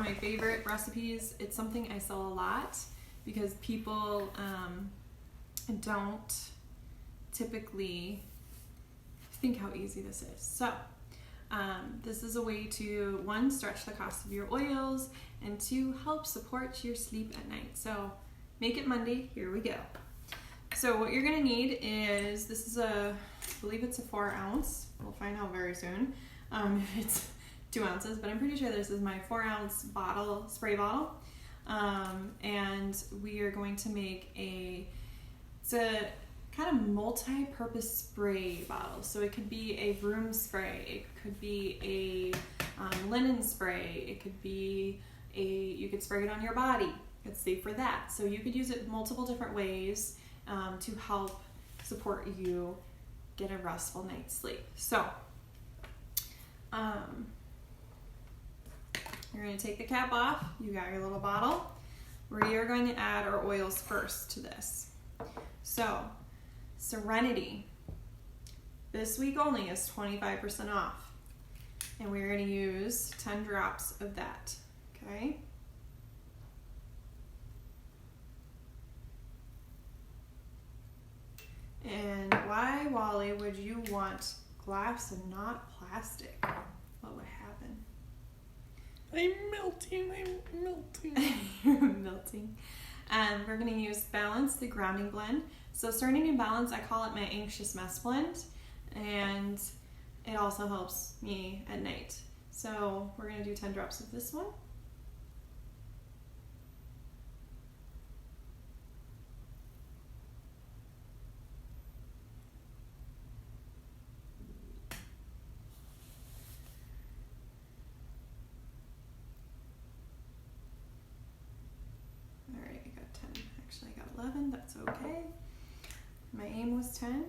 my favorite recipes. It's something I sell a lot because people don't typically think how easy this is. So this is a way to, one, stretch the cost of your oils, and two, help support your sleep at night. So make it Monday. Here we go. So what you're gonna need is, this is I believe it's a 4 ounce. We'll find out very soon if it's 2 ounces, but I'm pretty sure this is my 4 ounce bottle, spray bottle. And we are going to make it's a kind of multi-purpose spray bottle. So it could be a room spray, it could be a linen spray, it could be you could spray it on your body. It's safe for that. So you could use it multiple different ways to help support you get a restful night's sleep. So you're going to take the cap off. You got your little bottle. We are going to add our oils first to this. So Serenity, this week only, is 25% off, and we're going to use 10 drops of that. Okay. And why, Wally, would you want glass and not plastic? What would happen? I'm melting. You're melting. We're going to use Balance, the grounding blend. So starting in Balance, I call it my anxious mess blend, and it also helps me at night. So we're going to do 10 drops of this one. All right, I got 10. Actually, I got 11. That's okay. My aim was 10.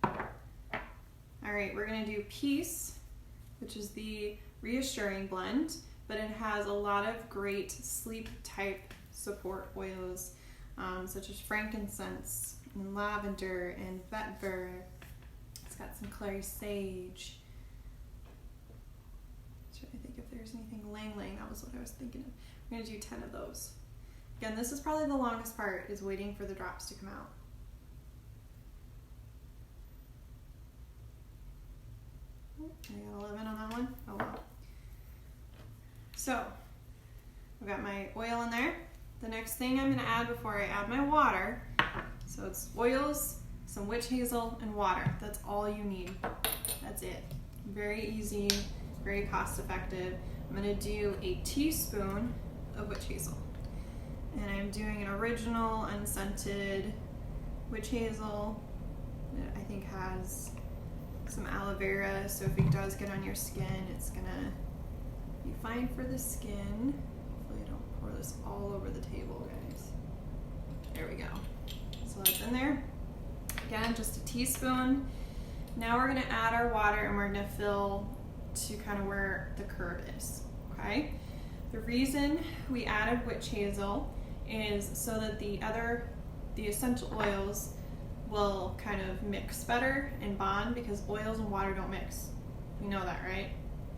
All right, we're going to do Peace, which is the reassuring blend, but it has a lot of great sleep type support oils, such as frankincense and lavender and vetiver. It's got some clary sage. Trying to think if there's anything lang lang. That was what I was thinking of. I'm going to do 10 of those. Again, this is probably the longest part, is waiting for the drops to come out. I got 11 on that one. Oh well. So I've got my oil in there. The next thing I'm going to add before I add my water, so it's oils, some witch hazel, and water. That's all you need. That's it. Very easy, very cost effective. I'm going to do a teaspoon of witch hazel. And I'm doing an original unscented witch hazel that I think has some aloe vera, so if it does get on your skin, it's gonna be fine for the skin. Hopefully I don't pour this all over the table, guys. There we go. So that's in there. Again, just a teaspoon. Now we're gonna add our water, and we're gonna fill to kind of where the curve is, okay? The reason we added witch hazel is so that the essential oils will kind of mix better and bond, because oils and water don't mix. You know that, right?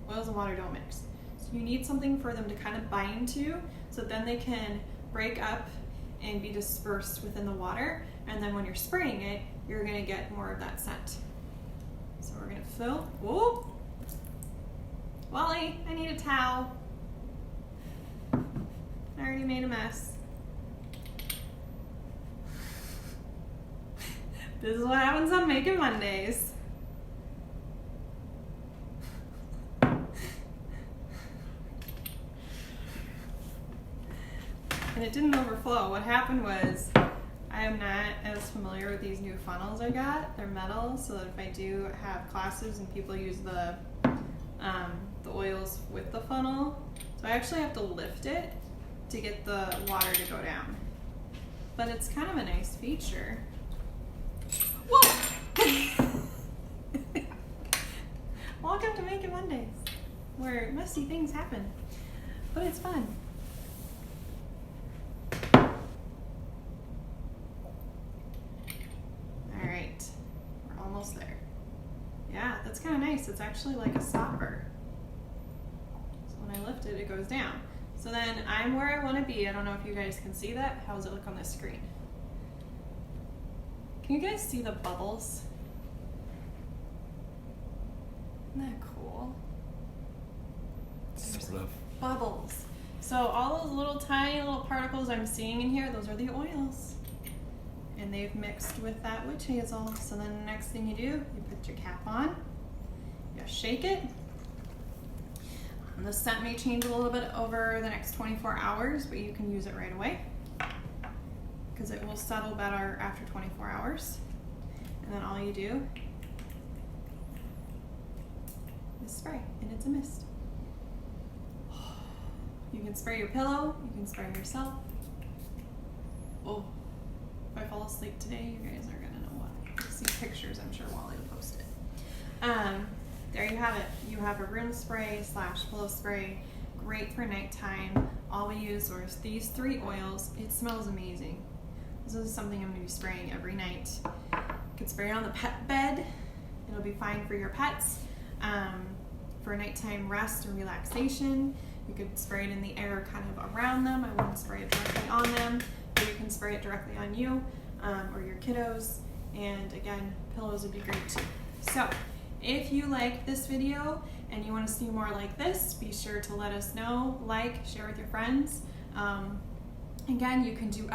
Oils and water don't mix. So you need something for them to kind of bind to, so then they can break up and be dispersed within the water, and then when you're spraying it, you're gonna get more of that scent. So we're gonna fill. Whoa! Wally, I need a towel. I already made a mess. This is what happens on Making Mondays. And it didn't overflow. What happened was, I am not as familiar with these new funnels I got. They're metal, so that if I do have classes and people use the oils with the funnel, so I actually have to lift it to get the water to go down. But it's kind of a nice feature. Whoa! Welcome to Making Mondays, where messy things happen, but it's fun. Alright, we're almost there. Yeah, that's kind of nice. It's actually like a stopper. So when I lift it, it goes down. So then I'm where I want to be. I don't know if you guys can see that. How does it look on the screen? Can you guys see the bubbles? Isn't that cool? Sort of. Bubbles. So all those little tiny little particles I'm seeing in here, those are the oils. And they've mixed with that witch hazel. So then the next thing you do, you put your cap on, you shake it. And the scent may change a little bit over the next 24 hours, but you can use it right away because it will settle better after 24 hours. And then all you do is spray, and it's a mist. You can spray your pillow, you can spray yourself. Oh, if I fall asleep today, you guys are gonna know why. You'll see pictures, I'm sure Wally will post it. There you have it. You have a room spray / pillow spray, great for nighttime. All we used was these 3 oils. It smells amazing. This is something I'm gonna be spraying every night. You can spray it on the pet bed. It'll be fine for your pets. For nighttime rest and relaxation. You could spray it in the air kind of around them. I wouldn't spray it directly on them, but you can spray it directly on you or your kiddos. And again, pillows would be great too. So if you like this video and you want to see more like this, be sure to let us know, like, share with your friends. Again, you can do